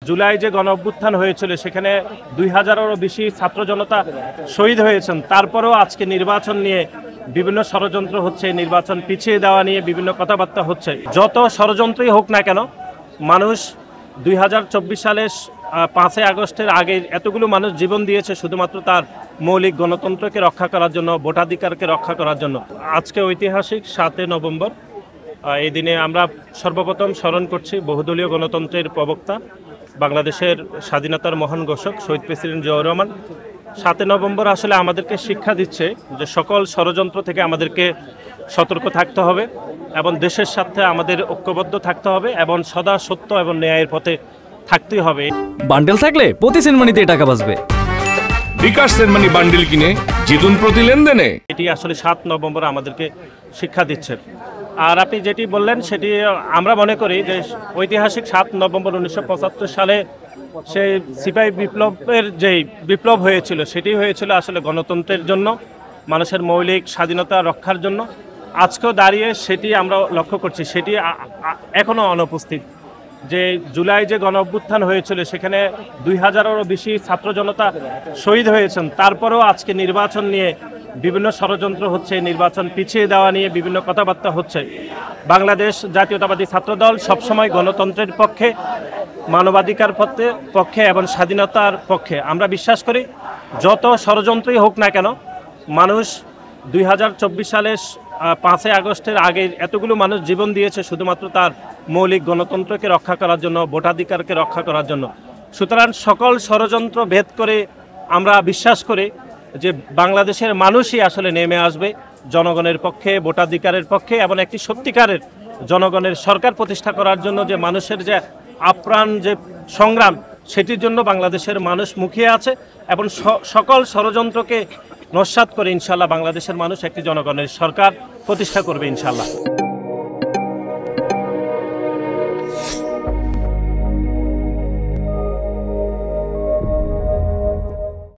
জুলাই যে গণ অভ্যুত্থান হয়েছিল সেখানে 2000-এরও বেশি ছাত্র জনতা শহীদ হয়েছেন। তারপরেও আজকে নির্বাচন নিয়ে বিভিন্ন ষড়যন্ত্র হচ্ছে, নির্বাচন পিছিয়ে দেওয়া নিয়ে বিভিন্ন কথাবার্তা হচ্ছে। যত ষড়যন্ত্রই হোক না কেন, মানুষ 2024 সালের 5 আগস্টের আগে এতগুলো মানুষ জীবন দিয়েছে শুধুমাত্র তার মৌলিক গণতন্ত্রকে রক্ষা করার জন্য, ভোটাধিকারকে রক্ষা করার জন্য। আজকে ঐতিহাসিক 7 নভেম্বর, এই দিনে আমরা সর্বপ্রথম স্মরণ করছি বহুদলীয় গণতন্ত্রের প্রবক্তা, বাংলাদেশের স্বাধীনতার মহান ঘোষক শহীদ প্রেসিডেন্ট জিয়াউর রহমান। 7 নভেম্বর আসলে আমাদেরকে শিক্ষা দিচ্ছে যে সকল ষড়যন্ত্র থেকে আমাদেরকে সতর্ক থাকতে হবে এবং দেশের সাথে আমাদের ঐক্যবদ্ধ থাকতে হবে এবং সদা সত্য এবং ন্যায়ের পথে থাকতেই হবে। বান্ডেল থাকলে প্রতি সেনমানিতে টাকা বাঁচবে। বিকাশ সেনমানি বান্ডেল কিনে জিতুন প্রতি লেনদেনে। এটি আসলে 7 নভেম্বর আমাদেরকে শিক্ষা দিচ্ছে। আর আপনি যেটি বললেন সেটি আমরা মনে করি যে ঐতিহাসিক 7 নভেম্বর 1975 সালে সেই সিপাহী বিপ্লবের যেই বিপ্লব হয়েছিল সেটি হয়েছিল আসলে গণতন্ত্রের জন্য, মানুষের মৌলিক স্বাধীনতা রক্ষার জন্য। আজকেও দাঁড়িয়ে সেটি আমরা লক্ষ্য করছি, সেটি এখনও অনুপস্থিত। যে জুলাই যে গণ অভ্যুত্থান হয়েছিল সেখানে 2000-এরও বেশি ছাত্র জনতা শহীদ হয়েছেন। তারপরেও আজকে নির্বাচন নিয়ে বিভিন্ন ষড়যন্ত্র হচ্ছে, নির্বাচন পিছিয়ে দেওয়া নিয়ে বিভিন্ন কথাবার্তা হচ্ছে। বাংলাদেশ জাতীয়তাবাদী ছাত্রদল সবসময় গণতন্ত্রের পক্ষে, মানবাধিকার পক্ষে এবং স্বাধীনতার পক্ষে। আমরা বিশ্বাস করি যত ষড়যন্ত্রই হোক না কেন, মানুষ 2024 সালের 5 আগস্টের আগে এতগুলো মানুষ জীবন দিয়েছে শুধুমাত্র তার মৌলিক গণতন্ত্রকে রক্ষা করার জন্য, ভোটাধিকারকে রক্ষা করার জন্য। সুতরাং সকল ষড়যন্ত্র ভেদ করে আমরা বিশ্বাস করি যে বাংলাদেশের মানুষই আসলে নেমে আসবে জনগণের পক্ষে, ভোটাধিকারের পক্ষে এবং একটি সত্যিকারের জনগণের সরকার প্রতিষ্ঠা করার জন্য যে মানুষের যে আপ্রাণ যে সংগ্রাম, সেটির জন্য বাংলাদেশের মানুষ মুখিয়ে আছে এবং সকল ষড়যন্ত্রকে নস্যাৎ করে ইনশাআল্লাহ বাংলাদেশের মানুষ একটি জনগণের সরকার প্রতিষ্ঠা করবে ইনশাআল্লাহ।